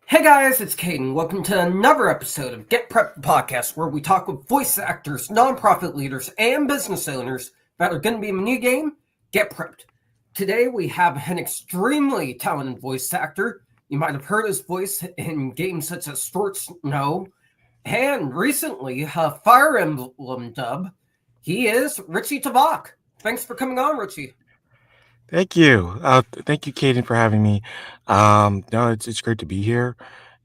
Hey guys, it's Caden. Welcome to another episode of Get Prepped Podcast, where we talk with voice actors, nonprofit leaders, and business owners that are going to be in a new game, Get Prepped. Today we have an extremely talented voice actor. You might have heard his voice in games such as Stork Snow, and recently a Fire Emblem dub. He is Richie Tavake. Thanks for coming on, Richie. Thank you. Thank you, Caden, for having me. No, it's great to be here,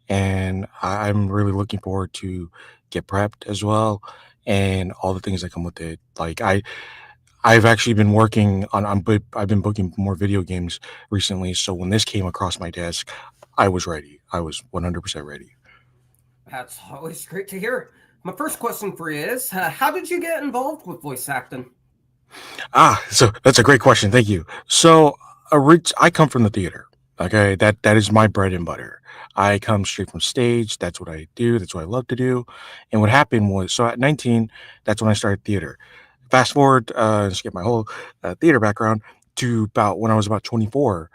and I'm really looking forward to get prepped as well, and all the things that come with it. I've actually been working on. I've been booking more video games recently, so when this came across my desk, I was ready. I was 100% ready. That's always great to hear. My first question for you is how did you get involved with voice acting? So that's a great question. Thank you. I come from the theater. Okay, that is my bread and butter. I come straight from stage. That's what I do. That's what I love to do. And what happened was, so at 19, that's when I started theater. Fast forward, skip my whole theater background to about when I was about 24.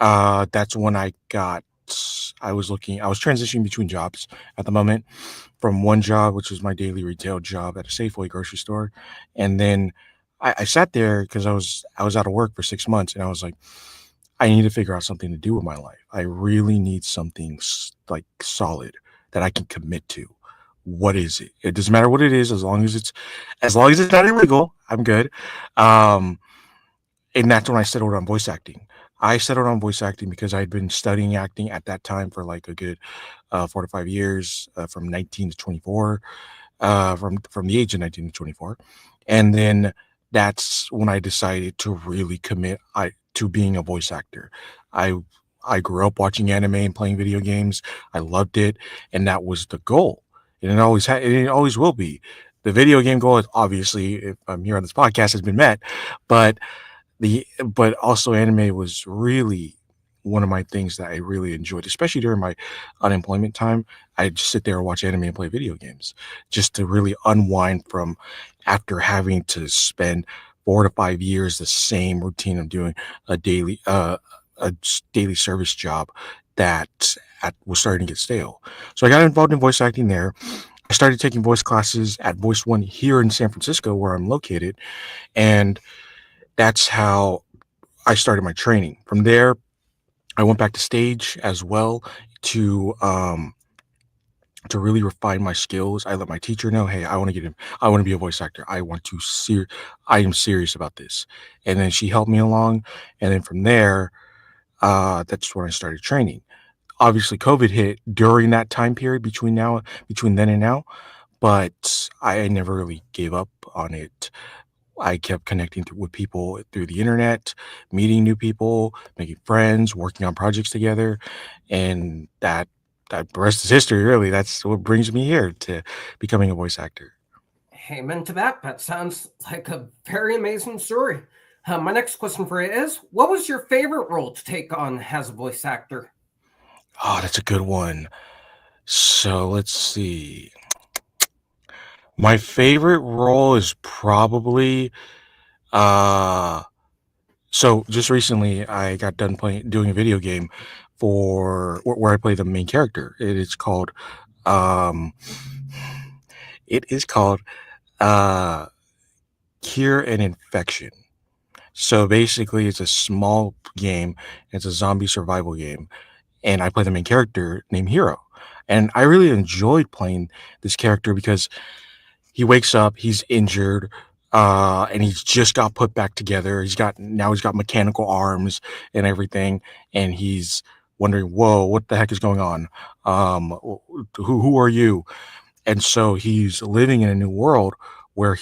That's when I was transitioning between jobs at the moment from one job, which was my daily retail job at a Safeway grocery store. And then I sat there because I was out of work for 6 months and I was like, I need to figure out something to do with my life. I really need something like solid that I can commit to. What is it? It doesn't matter what it is, as long as it's not illegal, I'm good. Um, and that's when I settled on voice acting. I settled on voice acting because I'd been studying acting at that time for like a good 4 to 5 years, from 19 to 24, from the age of 19 to 24, and then that's when I decided to really commit to being a voice actor. I I grew up watching anime and playing video games. I loved it, and that was the goal. And it always will be. The video game goal is obviously, if I'm here on this podcast, has been met, but but also anime was really one of my things that I really enjoyed, especially during my unemployment time. I'd just sit there and watch anime and play video games just to really unwind from after having to spend 4 to 5 years the same routine of doing a daily daily service job was starting to get stale. So I got involved in voice acting there. I started taking voice classes at Voice One here in San Francisco, where I'm located, and that's how I started my training. From there, I went back to stage as well to um to really refine my skills. I let my teacher know, hey, I want to be a voice actor. I am serious about this. And then she helped me along. And then from there, that's when I started training. Obviously COVID hit during that time period between then and now, but I never really gave up on it. I kept connecting with people through the internet, meeting new people, making friends, working on projects together, and that the rest is history. Really, that's what brings me here to becoming a voice actor. Amen to that. That sounds like a very amazing story. My next question for you is what was your favorite role to take on as a voice actor? Oh, that's a good one. So let's see. My favorite role is probably uh so just recently I got done playing doing a video game where I play the main character. Um it is called uh Cure an Infection. So basically it's a small game, it's a zombie survival game, and I play the main character named Hero. And I really enjoyed playing this character because he wakes up, he's injured, and he's just got put back together. He's got mechanical arms and everything, and he's wondering, "Whoa, what the heck is going on? Who are you?" And so he's living in a new world where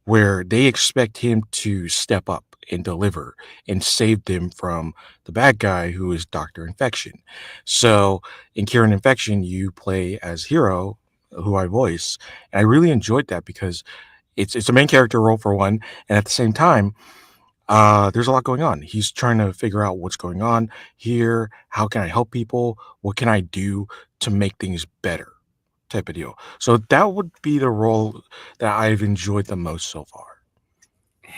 where they expect him to step up and deliver and save them from the bad guy who is Dr. Infection. So in Cure an Infection, you play as Hero, who I voice. And I really enjoyed that because it's a main character role for one. And at the same time, there's a lot going on. He's trying to figure out what's going on here. How can I help people? What can I do to make things better? Type of deal. So that would be the role that I've enjoyed the most so far.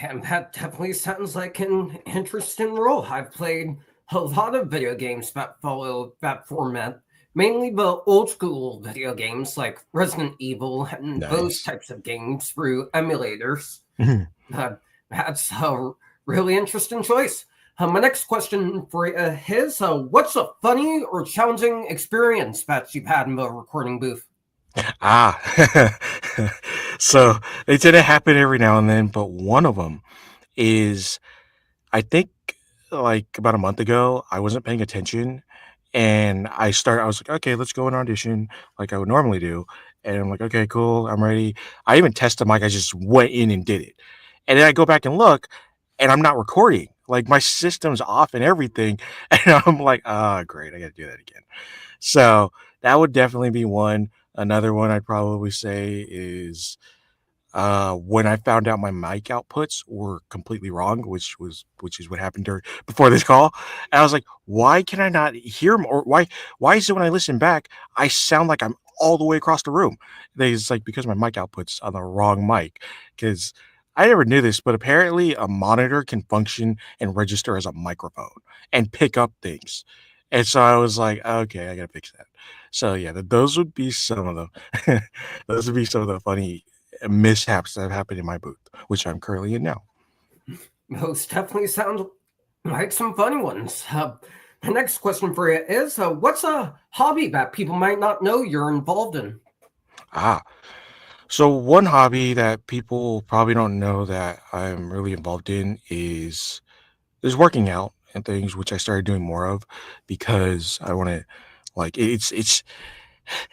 And that definitely sounds like an interesting role. I've played a lot of video games that follow that format, mainly the old school video games like Resident Evil and those Nice. types of games through emulators. Mhm. Uh, that's a really interesting choice. My next question for you is what's a funny or challenging experience that you've had in the recording booth? Ah, so they tend to happen every now and then, but one of them is I think like about a month ago, I wasn't paying attention and I was like, okay, let's go and audition like I would normally do. And I'm like, okay, cool, I'm ready. I even tested the mic, I just went in and did it. And then I go back and look and I'm not recording. Like my system's off and everything. And I'm like, ah, great, I gotta do that again. So that would definitely be one. Another one I'd probably say is when I found out my mic outputs were completely wrong, which is what happened before this call. And I was like, why can I not hear him? Or why is it when I listen back, I sound like I'm all the way across the room? It's like because my mic output's on the wrong mic. Because I never knew this, but apparently a monitor can function and register as a microphone and pick up things. And so I was like, okay, I gotta fix that. So yeah, those would be some of them. Those would be some of the funny mishaps that have happened in my booth, which I'm currently in now. Those definitely sound like some funny ones. The next question for you is what's a hobby that people might not know you're involved in? Ah, so one hobby that people probably don't know that I'm really involved in is working out and things, which I started doing more of because I want to like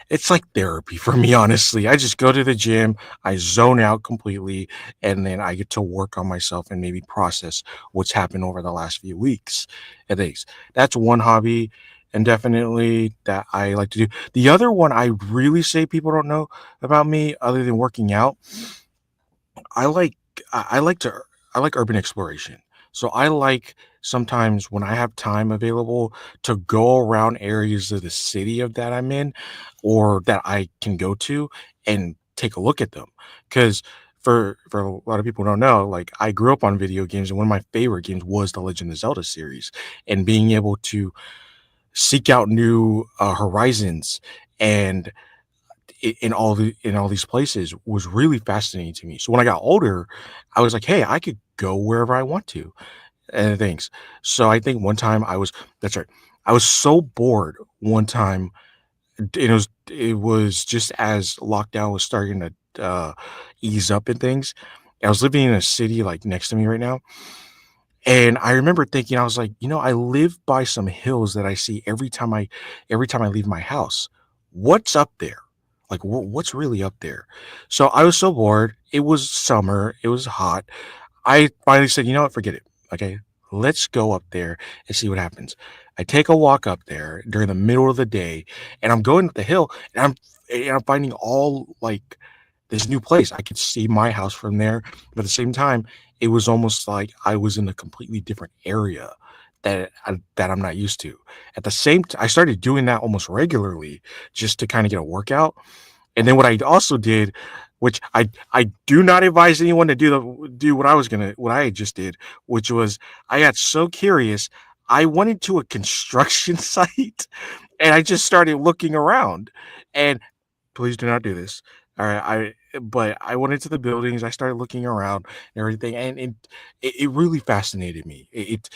it's like therapy for me, honestly. I just go to the gym, I zone out completely, and then I get to work on myself and maybe process what's happened over the last few weeks and things. That's one hobby, and definitely that I like to do. The other one I really say people don't know about me, other than working out, I like I like to I like urban exploration. So I like sometimes when I have time available to go around areas of the city of that I'm in or that I can go to and take a look at them. Because for a lot of people who don't know, like I grew up on video games and one of my favorite games was the Legend of Zelda series. And being able to seek out new horizons and in all these places was really fascinating to me. So when I got older, I was like, "Hey, I could go wherever I want to," and things. So I think one time that's right. I was so bored one time, and it was just as lockdown was starting to ease up and things. I was living in a city like next to me right now, and I remember thinking, I was like, I live by some hills that I see every time I leave my house. What's up there? Like, what's really up there? So I was so bored. It was summer. It was hot. I finally said, you know what? Forget it. Okay, let's go up there and see what happens. I take a walk up there during the middle of the day, and I'm going up the hill, and I'm finding all like this new place. I could see my house from there, but at the same time, it was almost like I was in a completely different area that I'm not used to. At the same time, I started doing that almost regularly just to kind of get a workout. And then what I also did, which I do not advise anyone to do what I just did, which was I got so curious, I went into a construction site and I just started looking around. And please do not do this. All right, but I went into the buildings, I started looking around and everything, and it really fascinated me. It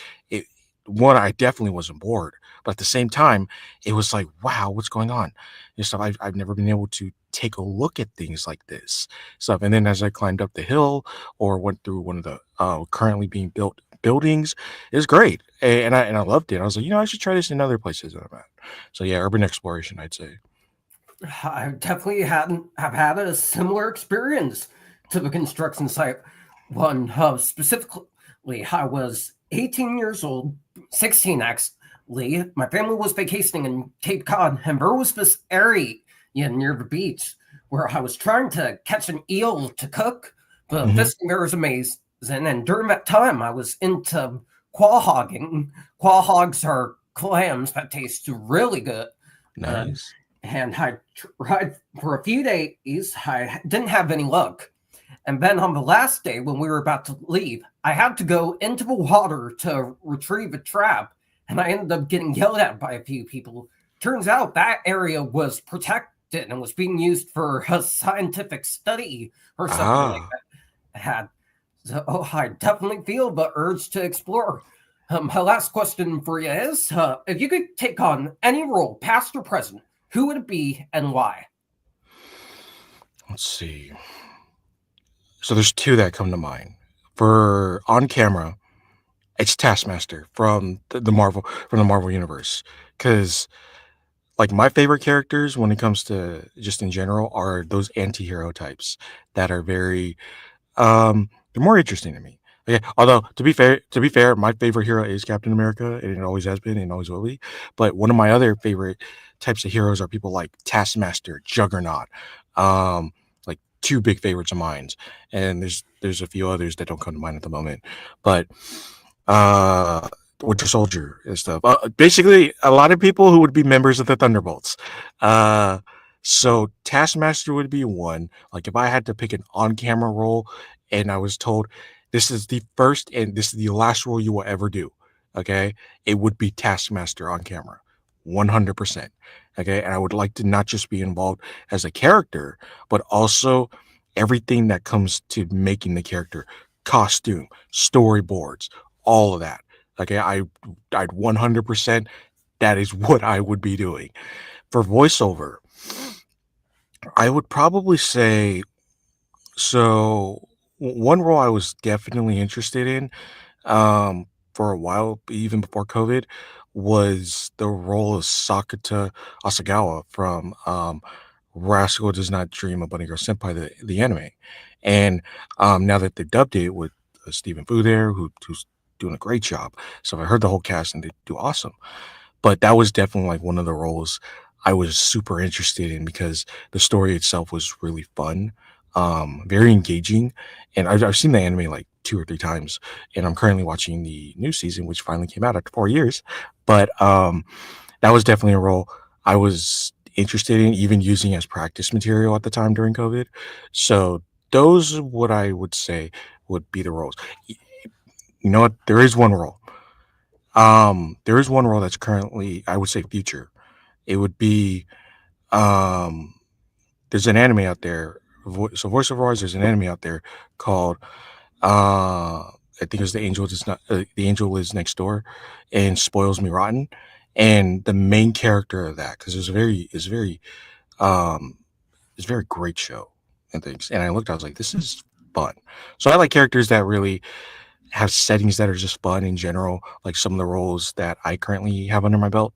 one, I definitely wasn't bored, but at the same time, it was like, wow, what's going on? And stuff. I've never been able to take a look at things like this stuff. And then as I climbed up the hill or went through one of the currently being built buildings, it was great, and I loved it. I was like, I should try this in other places that I'm at. So yeah, urban exploration, I'd say. I definitely hadn't have had a similar experience to the construction site. One specifically, I was 18 years old, 16 actually. My family was vacationing in Cape Cod, and there was this area near the beach where I was trying to catch an eel to cook. The Hmm. fishing there was amazing, and during that time, I was into quahogging. Quahogs are clams that taste really good. Uh, Nice. and I tried for a few days. I didn't have any luck. And then on the last day, when we were about to leave, I had to go into the water to retrieve a trap. and I ended up getting yelled at by a few people. Turns out that area was protected and was being used for a scientific study or something like Ah, that. So I definitely feel the urge to explore. My last question for you is, if you could take on any role, past or present, who would it be and why? let's see. So there's two that come to mind. For on camera, it's Taskmaster from the Marvel universe. Because like my favorite characters when it comes to just in general are those anti-hero types that are very they're more interesting to me. Okay, although to be fair, my favorite hero is Captain America, and it always has been and always will be. But one of my other favorite types of heroes are people like Taskmaster, Juggernaut, like two big favorites of mine. And there's a few others that don't come to mind at the moment. But uh Winter Soldier and stuff. Basically, a lot of people who would be members of the Thunderbolts. Uh, so Taskmaster would be one. Like if I had to pick an on-camera role, and I was told this is the first and this is the last role you will ever do, okay, it would be Taskmaster on camera, 100%. Okay, and I would like to not just be involved as a character, but also everything that comes to making the character, costume, storyboards, all of that. Okay, I'd 100% that is what I would be doing. For voiceover, I would probably say so one role I was definitely interested in for a while, even before COVID, was the role of Sakata Asagawa from Rascal Does Not Dream of Bunny Girl Senpai, the anime. And now that they dubbed it with Stephen Fu there, who's doing a great job. So I heard the whole cast and they do awesome. But that was definitely like one of the roles I was super interested in because the story itself was really fun, very engaging, and I've seen the anime like 2 or 3 times, and I'm currently watching the new season, which finally came out after 4 years. But that was definitely a role I was interested in, even using as practice material at the time during COVID. So those are what I would say would be the roles. Y- You know what? There is one role that's currently, I would say, future. It would be um, there's an anime out there. So Voice of Ours, there's an anime out there called I think it's the angel lives next door, and spoils me rotten. And the main character of that, because um it's a very great show and things. And I looked, I was like, this is fun. So I like characters that really have settings that are just fun in general, like some of the roles that I currently have under my belt.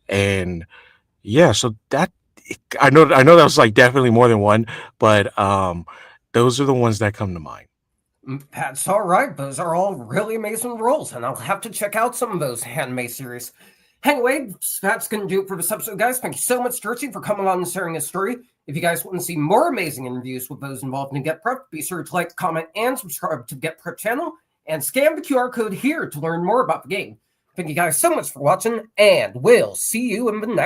And yeah, so that I know that was like definitely more than one, but those are the ones that come to mind. That's all right. Those are all really amazing roles, and I'll have to check out some of those anime series. Anyway, that's going to do it for this episode, guys. Thank you so much, Richie, for coming on and sharing his story. If you guys want to see more amazing interviews with those involved in Get Prep, be sure to like, comment, and subscribe to Get Prep channel, and scan the QR code here to learn more about the game. Thank you guys so much for watching, and we'll see you in the next